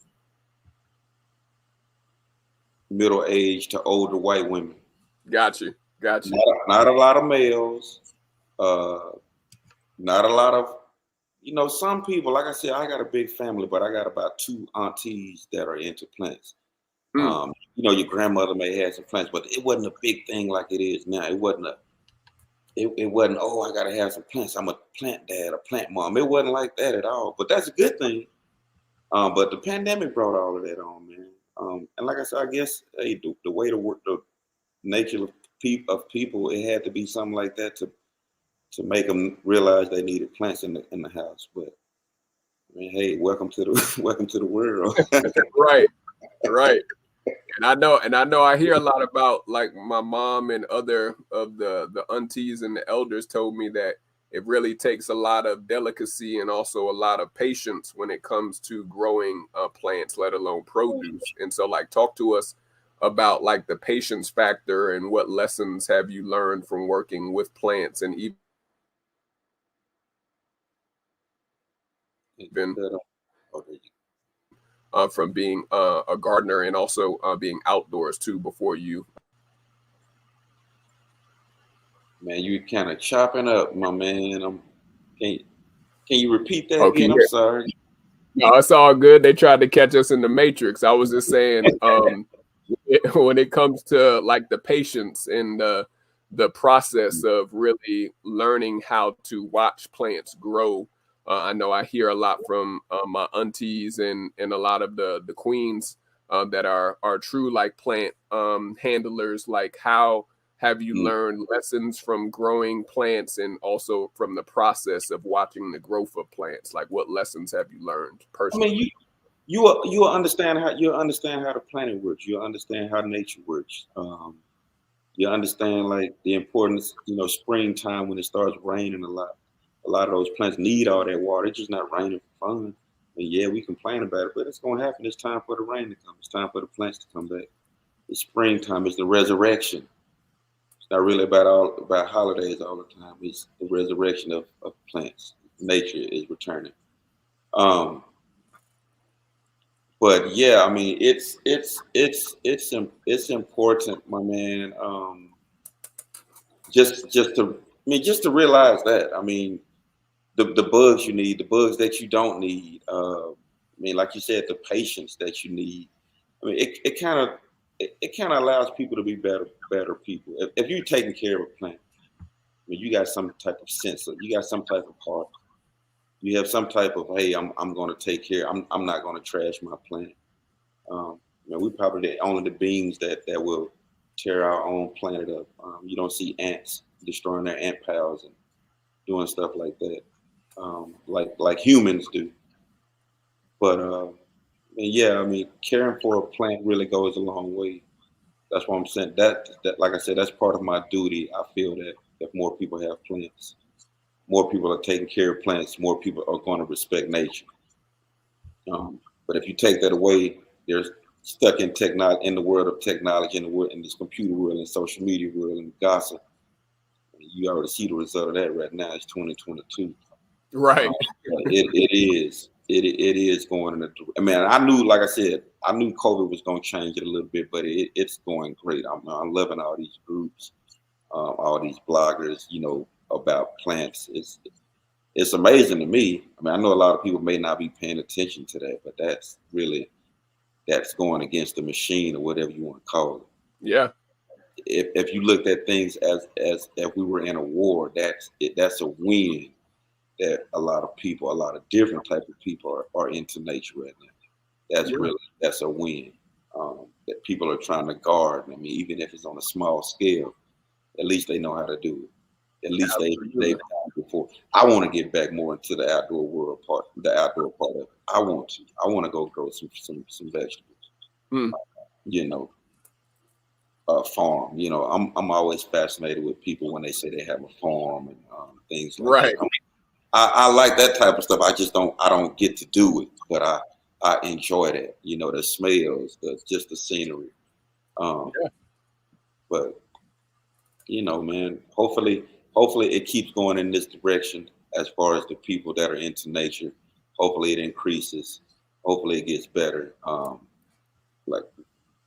middle aged to older white women. Got you. Got you. Not a lot of males. Uh, not a lot of, some people, like I said, I got a big family, but I got about two aunties that are into plants. Mm, Your grandmother may have some plants, but it wasn't a big thing like it is now. It wasn't, oh, I gotta have some plants. I'm a plant dad, a plant mom. It wasn't like that at all. But that's a good thing. But the pandemic brought all of that on, man. And like I said, I guess hey, the way to work, the nature of people, it had to be something like that to make them realize they needed plants in the house. But I mean, hey, welcome to the welcome to the world. right. Right. And I know I hear a lot about, like, my mom and other of the aunties and the elders told me that it really takes a lot of delicacy and also a lot of patience when it comes to growing plants, let alone produce. And so, like, talk to us about like the patience factor and what lessons have you learned from working with plants and even from being a gardener and also being outdoors too before you. Man, you kind of chopping up, my man. Can can you repeat that Oh, can again? you I'm hear? sorry. No, it's all good. They tried to catch us in the matrix. I was just saying, when it comes to like the patience and the process of really learning how to watch plants grow. I know I hear a lot from my aunties and a lot of the queens that are true like plant handlers. Like, how have you Mm. learned lessons from growing plants and also from the process of watching the growth of plants? Like, what lessons have you learned I mean, personally? you'll understand how the planet works. You'll understand how nature works. You understand like the importance. Springtime when it starts raining a lot. A lot of those plants need all that water. It's just not raining for fun. And yeah, we complain about it, but it's gonna happen. It's time for the rain to come. It's time for the plants to come back. It's springtime. It's the resurrection. It's not really about holidays all the time. It's the resurrection of plants. Nature is returning. Um, but yeah, I mean, it's important, my man. Just to realize that. I mean, the bugs you need, the bugs that you don't need. I mean, like you said, the patience that you need. I mean, it kind of allows people to be better people. If you're taking care of a plant, I mean, you got some type of sense. You got some type of heart. You have some type of, hey, I'm going to take care. I'm not going to trash my plant. We probably only the beings that will tear our own planet up. You don't see ants destroying their ant pals and doing stuff like that, like humans do. But yeah, I mean, caring for a plant really goes a long way. That's what I'm saying. That like I said, that's part of my duty. I feel that if more people have plants, more people are taking care of plants, more people are going to respect nature. But if you take that away, they're stuck in technology, in the world of technology, in the world, in this computer world, and social media world, and gossip. You already see the result of that right now. It's 2022. Right. It is going in the. I mean, I knew, like I said, I knew COVID was going to change it a little bit, but it's going great. I'm loving all these groups, all these bloggers, about plants. It's amazing to me. I mean, I know a lot of people may not be paying attention to that, but that's going against the machine or whatever you want to call it. Yeah. If you looked at things as if we were in a war, that's a win. That a lot of people, a lot of different type of people are into nature right now. That's a win. That people are trying to garden. I mean, even if it's on a small scale, at least they know how to do it. At least they've done it before. I want to get back more into the outdoor world part, the outdoor part of it. I want to go grow some vegetables. Farm. I'm always fascinated with people when they say they have a farm and things like that. I like that type of stuff. I don't get to do it, but I enjoy that. The smells, just the scenery. But man, hopefully it keeps going in this direction as far as the people that are into nature. Hopefully it increases. Hopefully it gets better. Like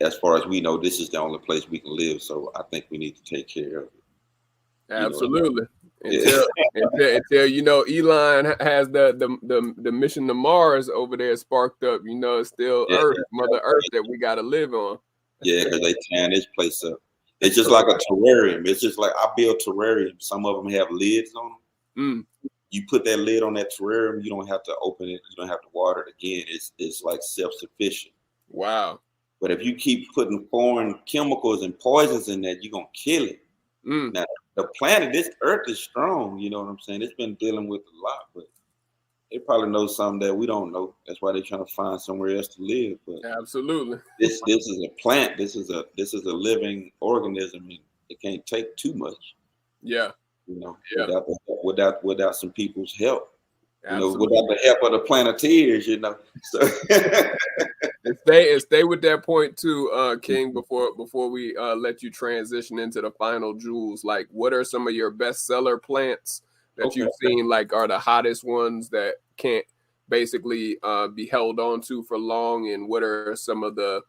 as far as we know, this is the only place we can live. So I think we need to take care of it. Absolutely. Until Elon has the mission to Mars over there sparked up. It's still Earth, Mother Earth that we got to live on. Yeah, because they tearing this place up. It's just like a terrarium. It's just like I build terrariums. Some of them have lids on them. You put that lid on that terrarium, you don't have to open it. You don't have to water it again. It's like self-sufficient. Wow. But if you keep putting foreign chemicals and poisons in that, you're gonna kill it. Now the planet, this Earth is strong. You know what I'm saying? It's been dealing with a lot, but they probably know something that we don't know. That's why they're trying to find somewhere else to live. But absolutely, this is a plant. This is a living organism, and it can't take too much. Yeah. Without some people's help. Without the help of the Planeteers, So and stay with that point too, King. Before we let you transition into the final jewels, like what are some of your bestseller plants that you've seen, like are the hottest ones that can't basically be held on to for long, and what are some of the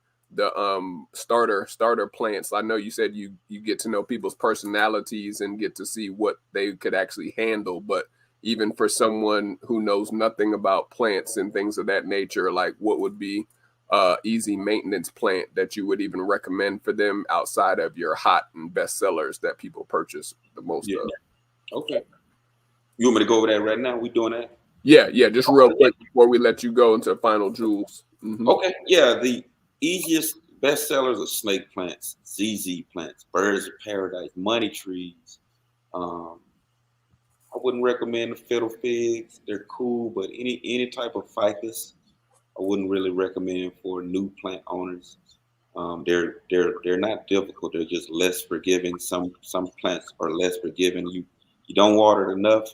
starter plants? I know you said you get to know people's personalities and get to see what they could actually handle, but even for someone who knows nothing about plants and things of that nature, like what would be easy maintenance plant that you would even recommend for them outside of your hot and best sellers that people purchase the most of? Okay. You want me to go over that right now? We doing that? Yeah, just real quick before we let you go into final jewels. Okay, yeah, the easiest best sellers are snake plants, ZZ plants, birds of paradise, money trees. I wouldn't recommend the fiddle figs. They're cool, but any type of ficus, I wouldn't really recommend for new plant owners. They're not difficult. They're just less forgiving. Some plants are less forgiving. You don't water it enough.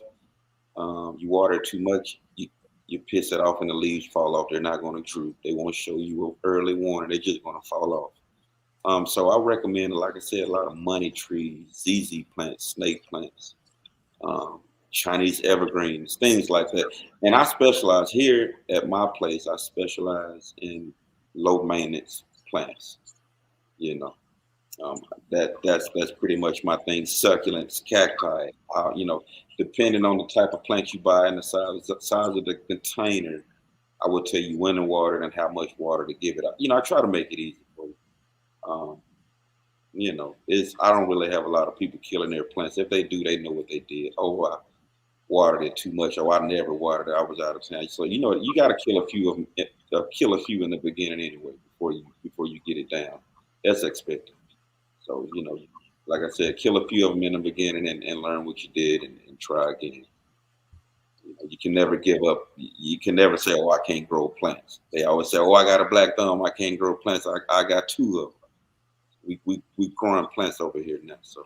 You water it too much. You piss it off and the leaves fall off. They're not going to droop. They won't show you an early warning. They're just going to fall off. So I recommend, like I said, a lot of money trees, ZZ plants, snake plants. Chinese evergreens, things like that. And I specialize here at my place. I specialize in low maintenance plants. That's pretty much my thing. Succulents, cacti. Depending on the type of plant you buy and the size of the container, I will tell you when to water it and how much water to give it out. I try to make it easy for you. I don't really have a lot of people killing their plants. If they do, they know what they did. Oh, I watered it too much. Oh, I never watered it. I was out of town. So you got to kill a few of them. Kill a few in the beginning anyway before you get it down. That's expected. So like I said, kill a few of them in the beginning and learn what you did and try again. You can never give up. You can never say, "Oh, I can't grow plants." They always say, "Oh, I got a black thumb. I can't grow plants." I got two of them. we growing plants over here now, so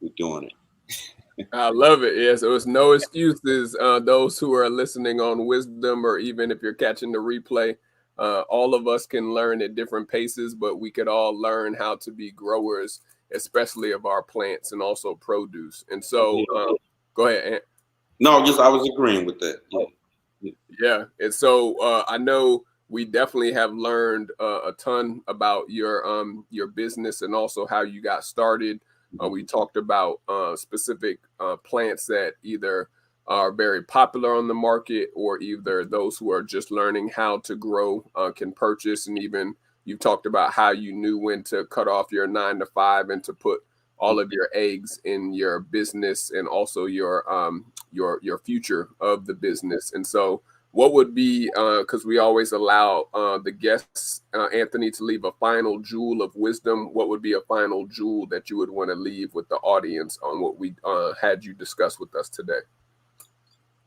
we're doing it. I love it. Yeah, so it's no excuses. Those who are listening on Wisdom, or even if you're catching the replay, all of us can learn at different paces, but we could all learn how to be growers, especially of our plants and also produce. And so, go ahead, Ant. No, just I was agreeing with that. Yeah, and so I know we definitely have learned a ton about your business and also how you got started. We talked about specific plants that either are very popular on the market, or either those who are just learning how to grow can purchase. And even you talked about how you knew when to cut off your 9 to 5 and to put all of your eggs in your business, and also your future of the business. And so, what would be, because we always allow the guests, Anthony, to leave a final jewel of wisdom, what would be a final jewel that you would want to leave with the audience on what we had you discuss with us today?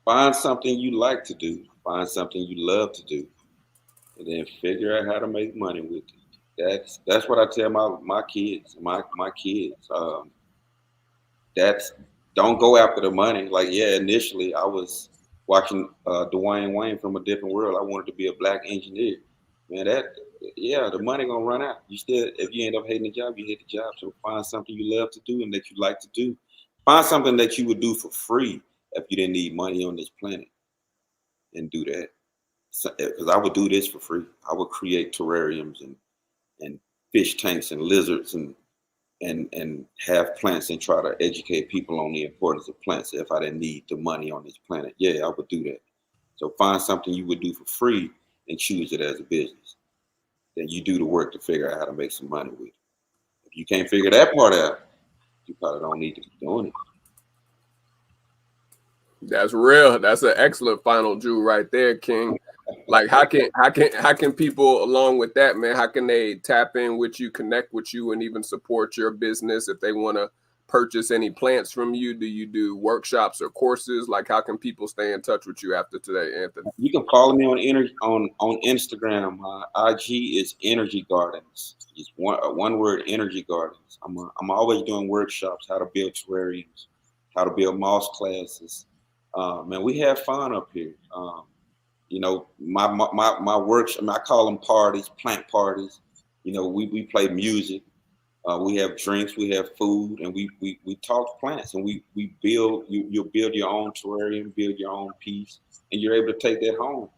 Find something you like to do, find something you love to do, and then figure out how to make money with it. That's what I tell my kids, my kids. That's don't go after the money. Like, yeah, initially I was watching Dwayne Wayne from a different world. I wanted to be a black engineer. Man, the money gonna run out. You still, if you end up hating the job, you hate the job. So find something you love to do and that you like to do. Find something that you would do for free if you didn't need money on this planet, and do that. Because I would do this for free. I would create terrariums and fish tanks and lizards and have plants and try to educate people on the importance of plants if I didn't need the money on this planet. Yeah, I would do that. So find something you would do for free and choose it as a business. Then you do the work to figure out how to make some money with it. If you can't figure that part out, you probably don't need to be doing it. That's real. That's an excellent final jewel right there, King. Like, how can people, along with that, man, how can they tap in with you, connect with you, and even support your business if they want to purchase any plants from you? Do you do workshops or courses? Like, how can people stay in touch with you after today, Anthony? You can follow me on Instagram. My IG is Energy Gardens. It's one word, Energy Gardens. I'm always doing workshops, how to build terrariums, how to build moss classes. Man, we have fun up here. You know, my works, I mean, I call them parties, plant parties. You know, we play music, we have drinks, we have food, and we talk plants, and we build. You'll build your own terrarium, build your own piece, and you're able to take that home.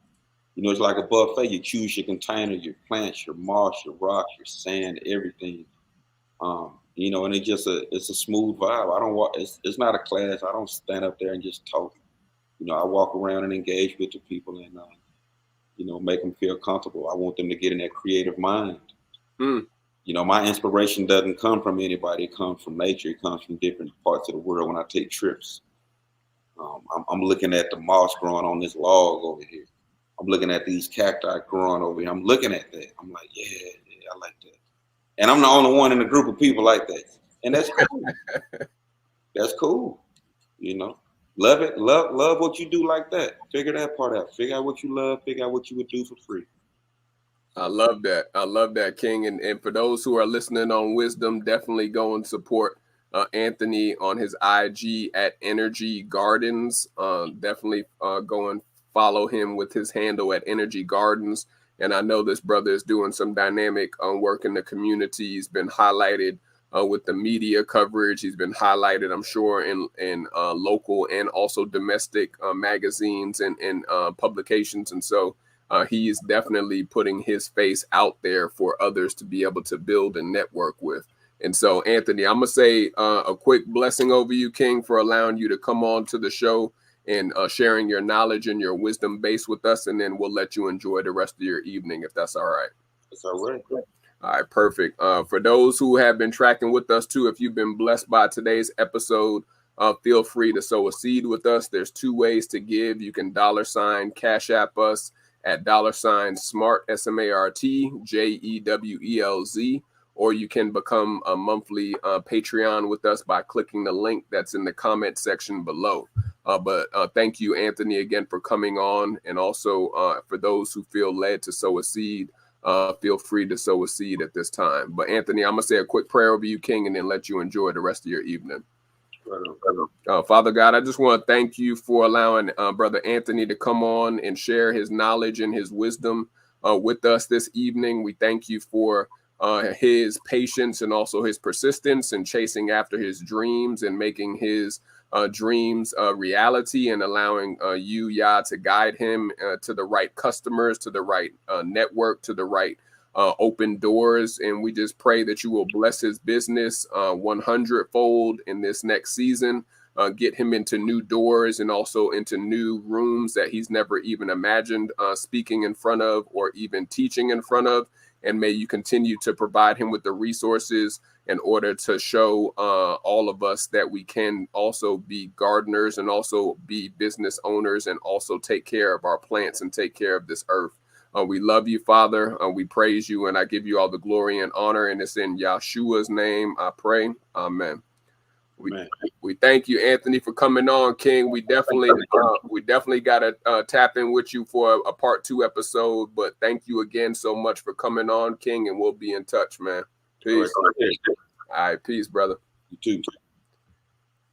You know, it's like a buffet. You choose your container, your plants, your moss, your rocks, your sand, everything. You know, and it's a smooth vibe. I don't walk. It's not a class. I don't stand up there and just talk. You know, I walk around and engage with the people and, you know, make them feel comfortable. I want them to get in that creative mind. You know, my inspiration doesn't come from anybody. It comes from nature. It comes from different parts of the world when I take trips. I'm looking at the moss growing on this log over here. I'm looking at these cacti growing over here. I'm looking at that. I'm like, yeah, I like that. And I'm the only one in a group of people like that. And that's cool. That's cool. You know. Love it. Love what you do like that. Figure that part out. Figure out what you love. Figure out what you would do for free. I love that. I love that, King. And for those who are listening on Wisdom, definitely go and support Anthony on his IG at Energy Gardens. Definitely go and follow him with his handle at Energy Gardens. And I know this brother is doing some dynamic work in the community. He's been highlighted with the media coverage. He's been highlighted, I'm sure, in local and also domestic magazines and publications. And so he is definitely putting his face out there for others to be able to build and network with. And so, Anthony, I'm going to say a quick blessing over you, King, for allowing you to come on to the show and sharing your knowledge and your wisdom base with us. And then we'll let you enjoy the rest of your evening, if that's all right. That's all right. All right, perfect. For those who have been tracking with us too, if you've been blessed by today's episode, feel free to sow a seed with us. There's 2 ways to give. You can $ Cash App us at $SMART, SMART, JEWELZ, or you can become a monthly Patreon with us by clicking the link that's in the comment section below. But thank you, Anthony, again for coming on, and also for those who feel led to sow a seed. feel free to sow a seed at this time. But Anthony, I'm going to say a quick prayer over you, King, and then let you enjoy the rest of your evening. Father God, I just want to thank you for allowing Brother Anthony to come on and share his knowledge and his wisdom with us this evening. We thank you for his patience and also his persistence in chasing after his dreams and making his dreams reality, and allowing you, Yah, to guide him to the right customers, to the right network, to the right open doors. And we just pray that you will bless his business 100-fold in this next season, get him into new doors and also into new rooms that he's never even imagined speaking in front of or even teaching in front of. And may you continue to provide him with the resources in order to show all of us that we can also be gardeners and also be business owners and also take care of our plants and take care of this earth. We love you, Father. We praise you, and I give you all the glory and honor. And it's in Yahshua's name I pray. Amen. We thank you, Anthony, for coming on, King. We definitely got to tap in with you for a part 2 episode. But thank you again so much for coming on, King, and we'll be in touch, man. Peace. All right, peace, brother. You too.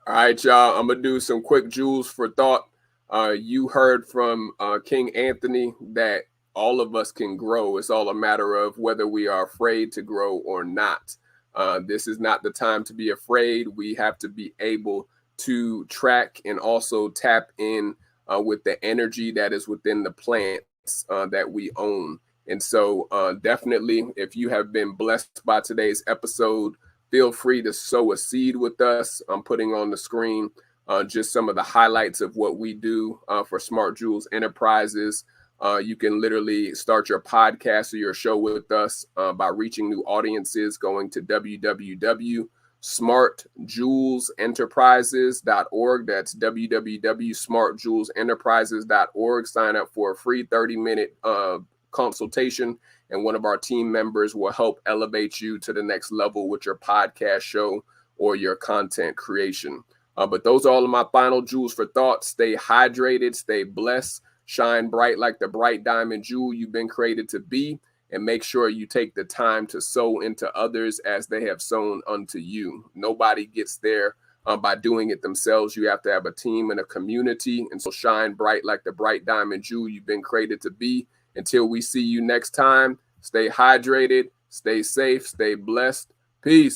All right, y'all. I'm gonna do some quick jewels for thought. You heard from King Anthony that all of us can grow. It's all a matter of whether we are afraid to grow or not. This is not the time to be afraid. We have to be able to track and also tap in with the energy that is within the plants that we own. And so definitely, if you have been blessed by today's episode, feel free to sow a seed with us. I'm putting on the screen just some of the highlights of what we do for Smart Jewelz Enterprises. You can literally start your podcast or your show with us by reaching new audiences, going to www.smartjewelzenterprises.org. That's www.smartjewelzenterprises.org. Sign up for a free 30-minute consultation, and one of our team members will help elevate you to the next level with your podcast show or your content creation. But those are all of my final jewels for thought. Stay hydrated, stay blessed. Shine bright like the bright diamond jewel you've been created to be, and make sure you take the time to sow into others as they have sown unto you. Nobody gets there by doing it themselves. You have to have a team and a community, and so shine bright like the bright diamond jewel you've been created to be. Until we see you next time, stay hydrated, stay safe, stay blessed. Peace.